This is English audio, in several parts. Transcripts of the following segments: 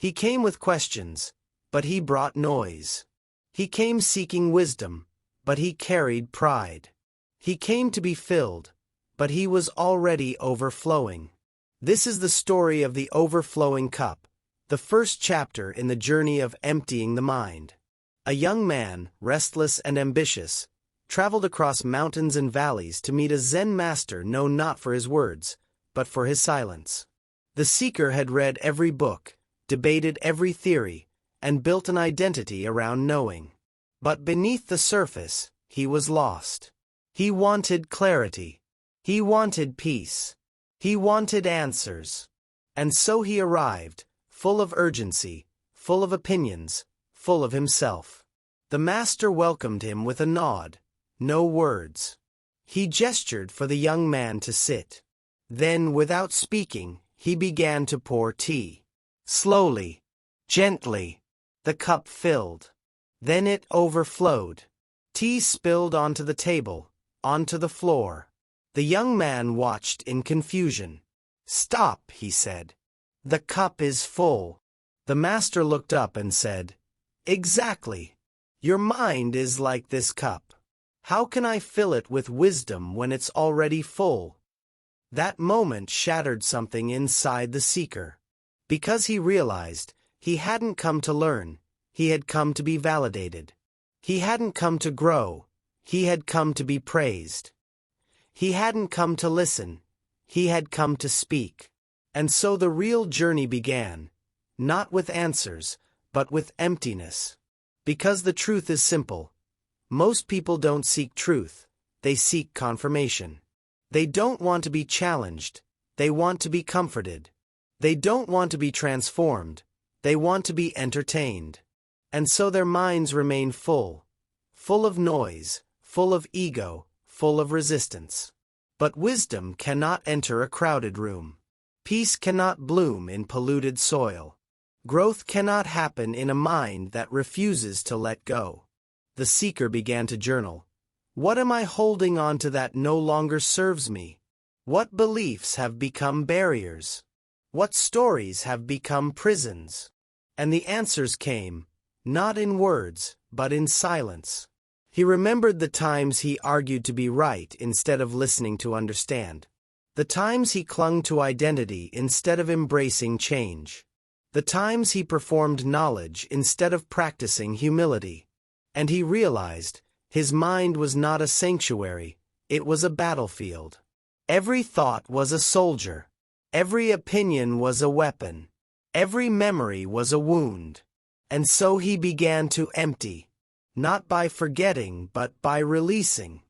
He came with questions, but he brought noise. He came seeking wisdom, but he carried pride. He came to be filled, but he was already overflowing. This is the story of the overflowing cup, the first chapter in the journey of emptying the mind. A young man, restless and ambitious, traveled across mountains and valleys to meet a Zen master known not for his words, but for his silence. The seeker had read every book, debated every theory, and built an identity around knowing. But beneath the surface, he was lost. He wanted clarity. He wanted peace. He wanted answers. And so he arrived, full of urgency, full of opinions, full of himself. The master welcomed him with a nod, no words. He gestured for the young man to sit. Then, without speaking, he began to pour tea. Slowly, gently, the cup filled. Then it overflowed. Tea spilled onto the table, onto the floor. The young man watched in confusion. "Stop," he said. "The cup is full." The master looked up and said, "Exactly. Your mind is like this cup. How can I fill it with wisdom when it's already full?" That moment shattered something inside the seeker. Because he realized he hadn't come to learn, he had come to be validated. He hadn't come to grow, he had come to be praised. He hadn't come to listen, he had come to speak. And so the real journey began, not with answers, but with emptiness. Because the truth is simple. Most people don't seek truth, they seek confirmation. They don't want to be challenged, they want to be comforted. They don't want to be transformed, they want to be entertained. And so their minds remain full of noise, full of ego, full of resistance. But wisdom cannot enter a crowded room. Peace cannot bloom in polluted soil. Growth cannot happen in a mind that refuses to let go. The seeker began to journal. What am I holding on to that no longer serves me? What beliefs have become barriers? What stories have become prisons? And the answers came, not in words, but in silence. He remembered the times he argued to be right instead of listening to understand. The times he clung to identity instead of embracing change. The times he performed knowledge instead of practicing humility. And he realized, his mind was not a sanctuary, it was a battlefield. Every thought was a soldier. Every opinion was a weapon. Every memory was a wound. And so he began to empty. Not by forgetting, but by releasing.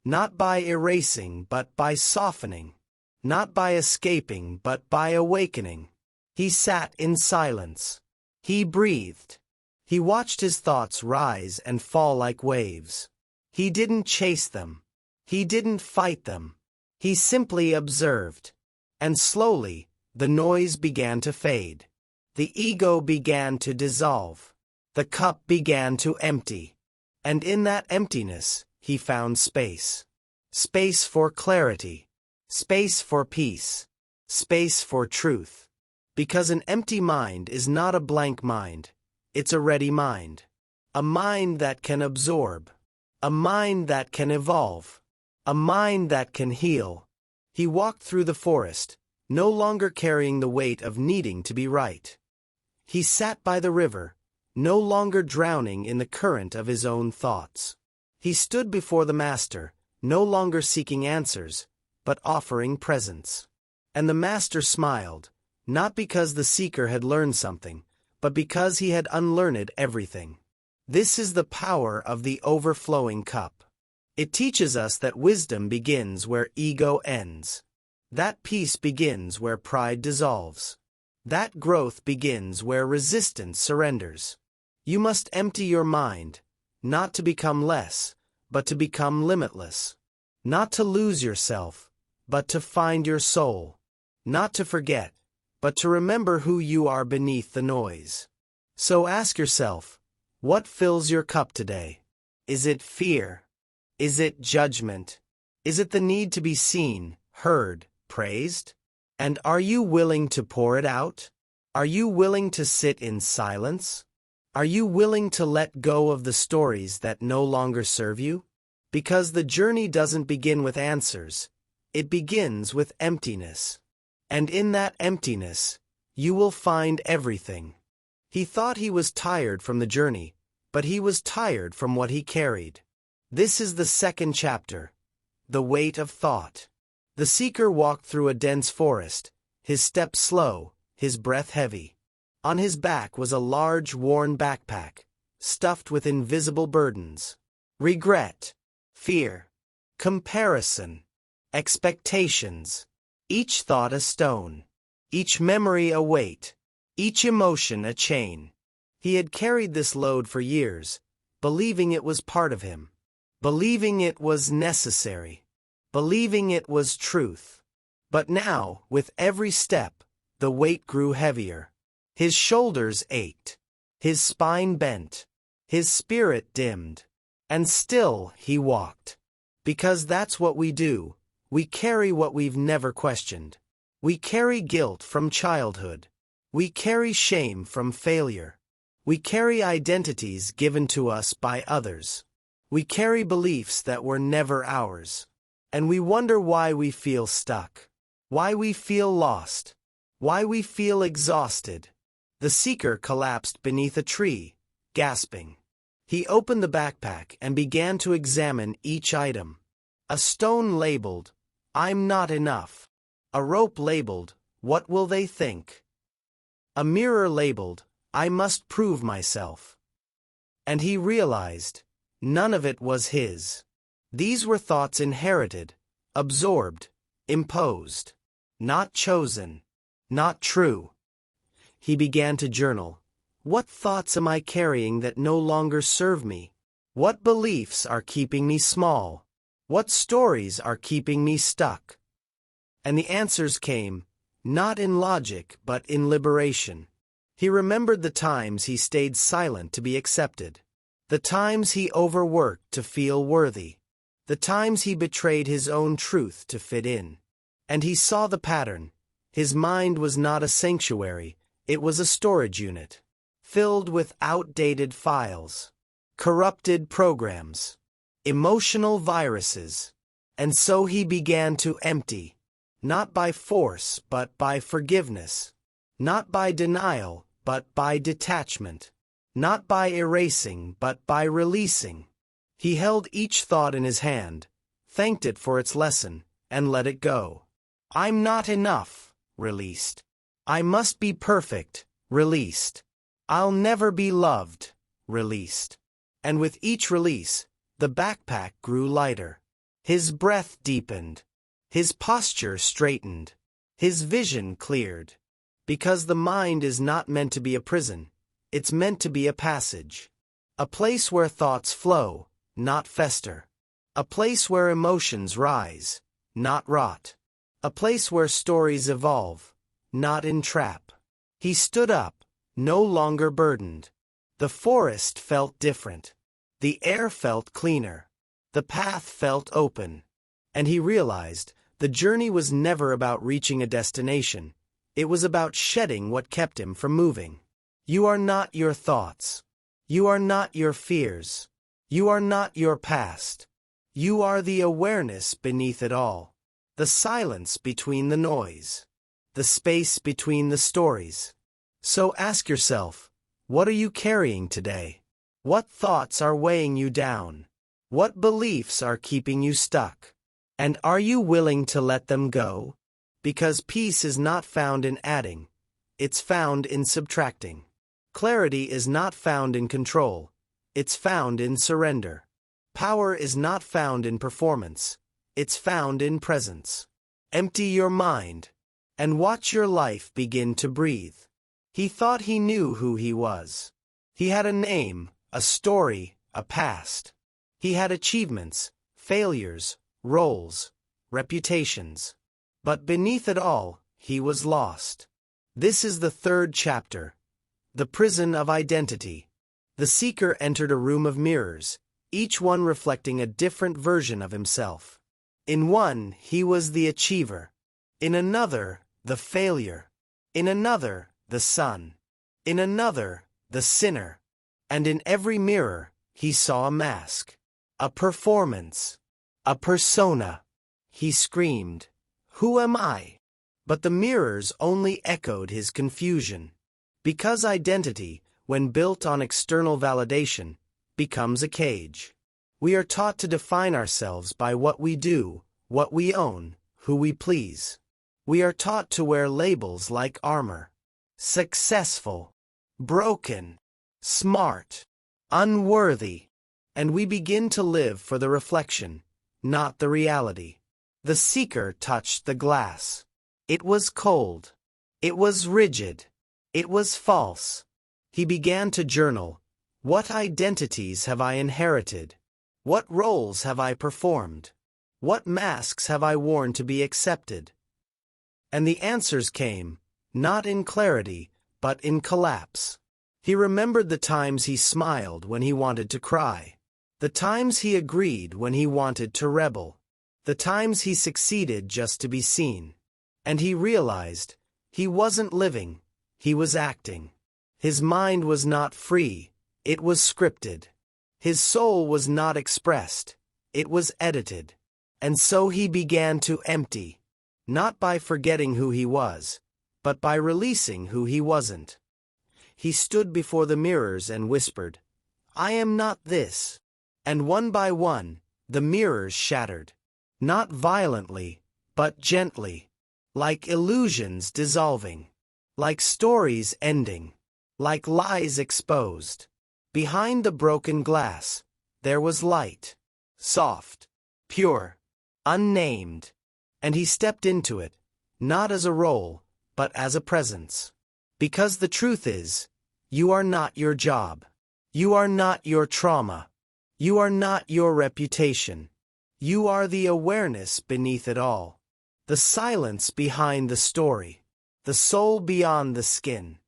Not by erasing, but by softening. Not by escaping, but by awakening. He sat in silence. He breathed. He watched his thoughts rise and fall like waves. He didn't chase them. He didn't fight them. He simply observed. And slowly, the noise began to fade. The ego began to dissolve. The cup began to empty. And in that emptiness, he found space. Space for clarity. Space for peace. Space for truth. Because an empty mind is not a blank mind. It's a ready mind. A mind that can absorb. A mind that can evolve. A mind that can heal. He walked through the forest, no longer carrying the weight of needing to be right. He sat by the river, no longer drowning in the current of his own thoughts. He stood before the master, no longer seeking answers, but offering presence. And the master smiled, not because the seeker had learned something, but because he had unlearned everything. This is the power of the overflowing cup. It teaches us that wisdom begins where ego ends. That peace begins where pride dissolves. That growth begins where resistance surrenders. You must empty your mind, not to become less, but to become limitless. Not to lose yourself, but to find your soul. Not to forget, but to remember who you are beneath the noise. So ask yourself, what fills your cup today? Is it fear? Is it judgment? Is it the need to be seen, heard, praised? And are you willing to pour it out? Are you willing to sit in silence? Are you willing to let go of the stories that no longer serve you? Because the journey doesn't begin with answers, it begins with emptiness. And in that emptiness, you will find everything. He thought he was tired from the journey, but he was tired from what he carried. This is the second chapter, the weight of thought. The seeker walked through a dense forest, his step slow, his breath heavy. On his back was a large, worn backpack, stuffed with invisible burdens. Regret, fear, comparison, expectations. Each thought a stone, each memory a weight, each emotion a chain. He had carried this load for years, believing it was part of him, believing it was necessary, believing it was truth. But now, with every step, the weight grew heavier. His shoulders ached, his spine bent, his spirit dimmed. And still he walked. Because that's what we do. We carry what we've never questioned. We carry guilt from childhood. We carry shame from failure. We carry identities given to us by others. We carry beliefs that were never ours. And we wonder why we feel stuck. Why we feel lost. Why we feel exhausted. The seeker collapsed beneath a tree, gasping. He opened the backpack and began to examine each item. A stone labeled, "I'm not enough." A rope labeled, "What will they think?" A mirror labeled, "I must prove myself." And he realized, none of it was his. These were thoughts inherited, absorbed, imposed. Not chosen, not true. He began to journal. What thoughts am I carrying that no longer serve me? What beliefs are keeping me small? What stories are keeping me stuck? And the answers came, not in logic but in liberation. He remembered the times he stayed silent to be accepted. The times he overworked to feel worthy. The times he betrayed his own truth to fit in. And he saw the pattern. His mind was not a sanctuary, it was a storage unit. Filled with outdated files, corrupted programs, emotional viruses. And so he began to empty, not by force but by forgiveness, not by denial but by detachment, not by erasing but by releasing. He held each thought in his hand, thanked it for its lesson, and let it go. I'm not enough, released. I must be perfect, released. I'll never be loved, released. And with each release, the backpack grew lighter. His breath deepened. His posture straightened. His vision cleared. Because the mind is not meant to be a prison, it's meant to be a passage. A place where thoughts flow, not fester. A place where emotions rise, not rot. A place where stories evolve, not entrap. He stood up, no longer burdened. The forest felt different. The air felt cleaner. The path felt open. And he realized the journey was never about reaching a destination. It was about shedding what kept him from moving. You are not your thoughts. You are not your fears. You are not your past. You are the awareness beneath it all. The silence between the noise. The space between the stories. So ask yourself, what are you carrying today? What thoughts are weighing you down? What beliefs are keeping you stuck? And are you willing to let them go? Because peace is not found in adding, it's found in subtracting. Clarity is not found in control, it's found in surrender. Power is not found in performance, it's found in presence. Empty your mind, and watch your life begin to breathe. He thought he knew who he was. He had a name, a story, a past. He had achievements, failures, roles, reputations. But beneath it all, he was lost. This is the third chapter. The prison of identity. The seeker entered a room of mirrors, each one reflecting a different version of himself. In one, he was the achiever. In another, the failure. In another, the sun. In another, the sinner. And in every mirror, he saw a mask. A performance. A persona. He screamed, "Who am I?" But the mirrors only echoed his confusion. Because identity, when built on external validation, becomes a cage. We are taught to define ourselves by what we do, what we own, who we please. We are taught to wear labels like armor. Successful, broken, smart, unworthy. And we begin to live for the reflection, not the reality. The seeker touched the glass. It was cold. It was rigid. It was false. He began to journal. What identities have I inherited? What roles have I performed? What masks have I worn to be accepted? And the answers came, not in clarity, but in collapse. He remembered the times he smiled when he wanted to cry. The times he agreed when he wanted to rebel. The times he succeeded just to be seen. And he realized, he wasn't living, he was acting. His mind was not free, it was scripted. His soul was not expressed, it was edited. And so he began to empty, not by forgetting who he was, but by releasing who he wasn't. He stood before the mirrors and whispered, "I am not this." And one by one, the mirrors shattered. Not violently, but gently. Like illusions dissolving. Like stories ending. Like lies exposed. Behind the broken glass, there was light. Soft. Pure. Unnamed. And he stepped into it, not as a role, but as a presence. Because the truth is, you are not your job. You are not your trauma. You are not your reputation. You are the awareness beneath it all. The silence behind the story. The soul beyond the skin.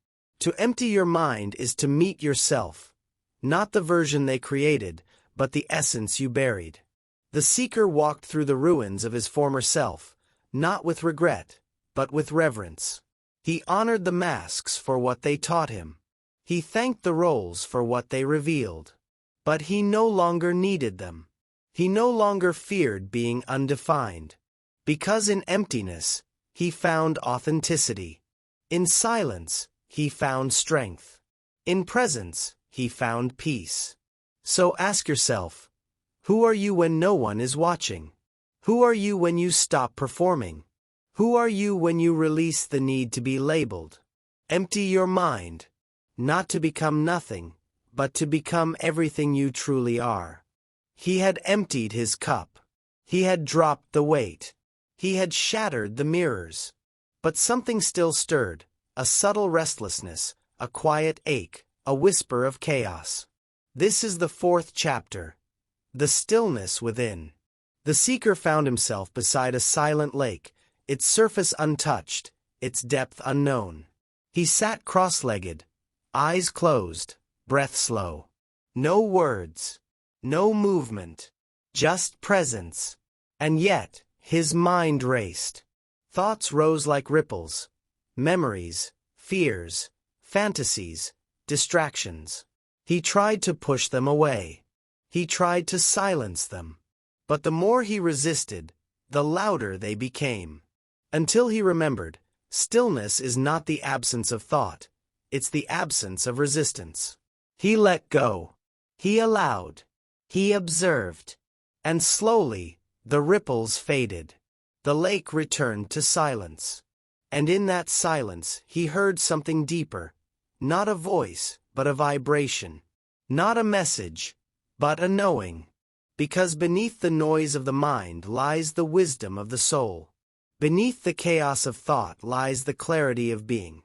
To empty your mind is to meet yourself. Not the version they created, but the essence you buried. The seeker walked through the ruins of his former self, not with regret, but with reverence. He honored the masks for what they taught him. He thanked the roles for what they revealed. But he no longer needed them. He no longer feared being undefined. Because in emptiness, he found authenticity. In silence, he found strength. In presence, he found peace. So ask yourself, who are you when no one is watching? Who are you when you stop performing? Who are you when you release the need to be labeled? Empty your mind, not to become nothing, but to become everything you truly are. He had emptied his cup. He had dropped the weight. He had shattered the mirrors. But something still stirred, a subtle restlessness, a quiet ache, a whisper of chaos. This is the fourth chapter. The Stillness Within. The seeker found himself beside a silent lake, its surface untouched, its depth unknown. He sat cross-legged, eyes closed, breath slow. No words, no movement, just presence. And yet, his mind raced. Thoughts rose like ripples. Memories, fears, fantasies, distractions. He tried to push them away. He tried to silence them. But the more he resisted, the louder they became. Until he remembered, stillness is not the absence of thought, it's the absence of resistance. He let go. He allowed. He observed. And slowly, the ripples faded. The lake returned to silence. And in that silence, he heard something deeper. Not a voice, but a vibration. Not a message, but a knowing. Because beneath the noise of the mind lies the wisdom of the soul. Beneath the chaos of thought lies the clarity of being.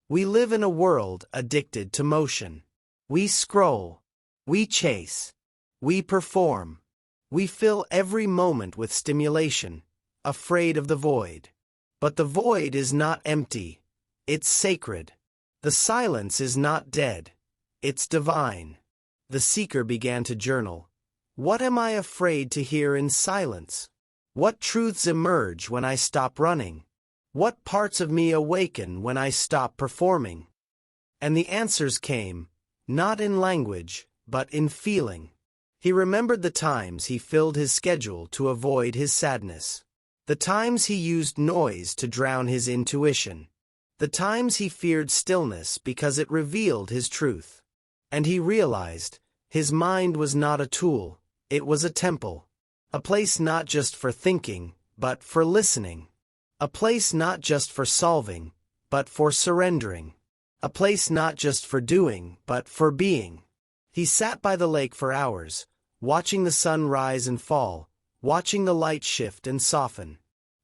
We live in a world addicted to motion. We scroll. We chase. We perform. We fill every moment with stimulation, afraid of the void. But the void is not empty. It's sacred. The silence is not dead. It's divine. The seeker began to journal. What am I afraid to hear in silence? What truths emerge when I stop running? What parts of me awaken when I stop performing? And the answers came, not in language, but in feeling. He remembered the times he filled his schedule to avoid his sadness. The times he used noise to drown his intuition. The times he feared stillness because it revealed his truth. And he realized, his mind was not a tool, it was a temple. A place not just for thinking, but for listening. A place not just for solving, but for surrendering. A place not just for doing, but for being. He sat by the lake for hours, watching the sun rise and fall, watching the light shift and soften.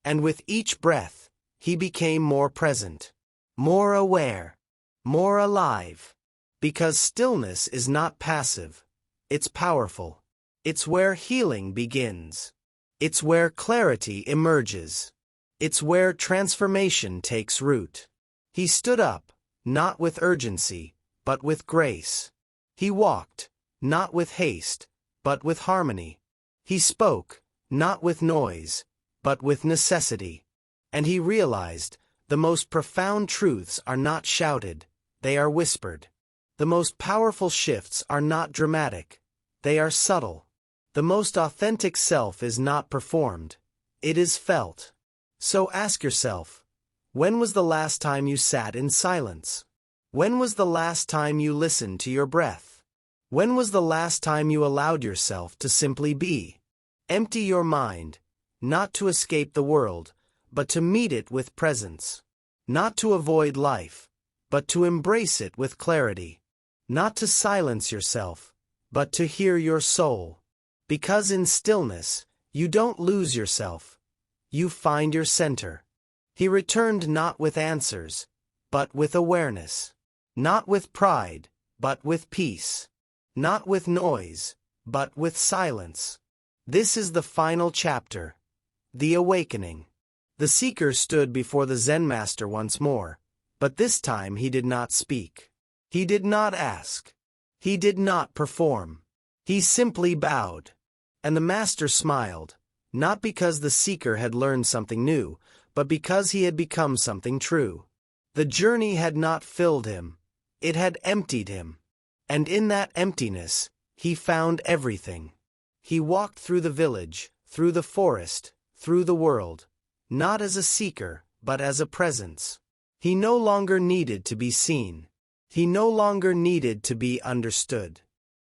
And with each breath, he became more present, more aware, more alive. Because stillness is not passive, it's powerful. It's where healing begins. It's where clarity emerges. It's where transformation takes root. He stood up, not with urgency, but with grace. He walked, not with haste, but with harmony. He spoke, not with noise, but with necessity. And he realized, the most profound truths are not shouted, they are whispered. The most powerful shifts are not dramatic, they are subtle. The most authentic self is not performed, it is felt. So ask yourself, when was the last time you sat in silence? When was the last time you listened to your breath? When was the last time you allowed yourself to simply be? Empty your mind, not to escape the world, but to meet it with presence. Not to avoid life, but to embrace it with clarity. Not to silence yourself, but to hear your soul. Because in stillness, you don't lose yourself. You find your center. He returned not with answers, but with awareness. Not with pride, but with peace. Not with noise, but with silence. This is the final chapter. The awakening. The seeker stood before the Zen master once more, but this time he did not speak. He did not ask. He did not perform. He simply bowed. And the master smiled, not because the seeker had learned something new, but because he had become something true. The journey had not filled him, it had emptied him. And in that emptiness, he found everything. He walked through the village, through the forest, through the world, not as a seeker, but as a presence. He no longer needed to be seen. He no longer needed to be understood.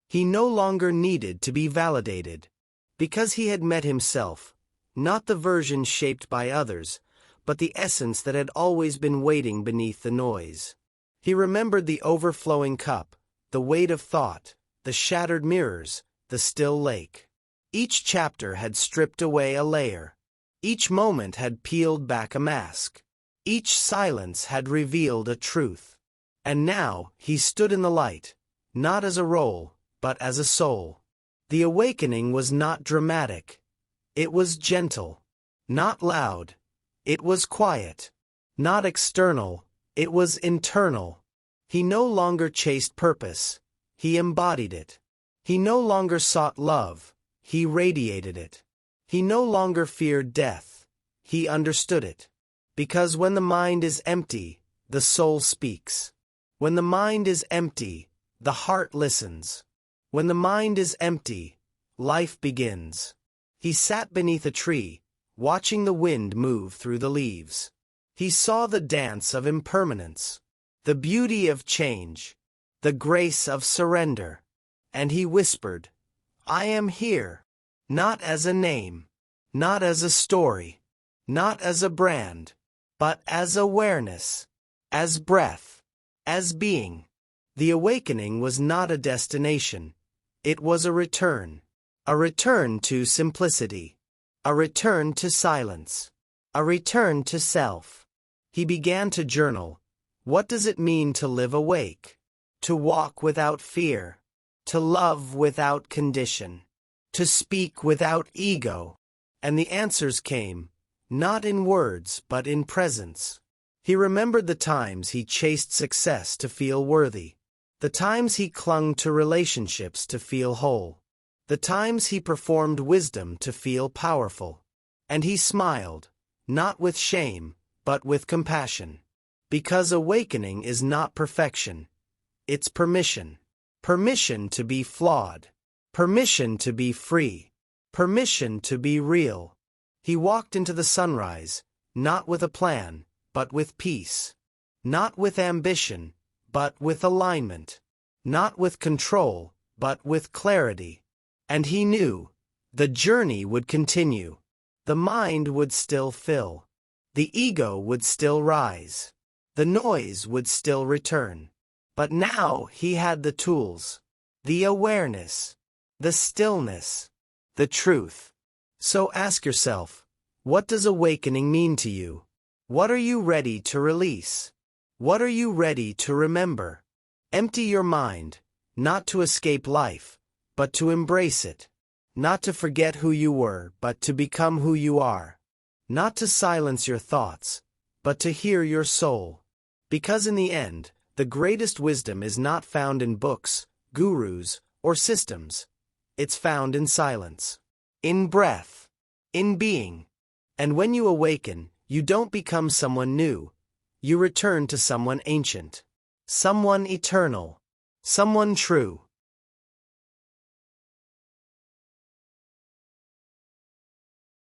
He no longer needed to be validated. Because he had met himself, not the version shaped by others, but the essence that had always been waiting beneath the noise. He remembered the overflowing cup, the weight of thought, the shattered mirrors, the still lake. Each chapter had stripped away a layer. Each moment had peeled back a mask. Each silence had revealed a truth. And now he stood in the light, not as a role, but as a soul. The awakening was not dramatic. It was gentle. Not loud. It was quiet. Not external. It was internal. He no longer chased purpose. He embodied it. He no longer sought love. He radiated it. He no longer feared death. He understood it. Because when the mind is empty, the soul speaks. When the mind is empty, the heart listens. When the mind is empty, life begins. He sat beneath a tree, watching the wind move through the leaves. He saw the dance of impermanence, the beauty of change, the grace of surrender. And he whispered, I am here, not as a name, not as a story, not as a brand, but as awareness, as breath, as being. The awakening was not a destination. It was a return to simplicity, a return to silence, a return to self. He began to journal. What does it mean to live awake? To walk without fear, to love without condition, to speak without ego. And the answers came, not in words but in presence. He remembered the times he chased success to feel worthy, the times he clung to relationships to feel whole, the times he performed wisdom to feel powerful. And he smiled, not with shame, but with compassion. Because awakening is not perfection. It's permission. Permission to be flawed. Permission to be free. Permission to be real. He walked into the sunrise, not with a plan, but with peace. Not with ambition, but with alignment. Not with control, but with clarity. And he knew the journey would continue. The mind would still fill. The ego would still rise. The noise would still return. But now he had the tools, the awareness, the stillness, the truth. So ask yourself, what does awakening mean to you? What are you ready to release? What are you ready to remember? Empty your mind, not to escape life, but to embrace it. Not to forget who you were, but to become who you are. Not to silence your thoughts, but to hear your soul. Because in the end, the greatest wisdom is not found in books, gurus, or systems. It's found in silence, in breath, in being. And when you awaken, you don't become someone new. You return to someone ancient, someone eternal, someone true.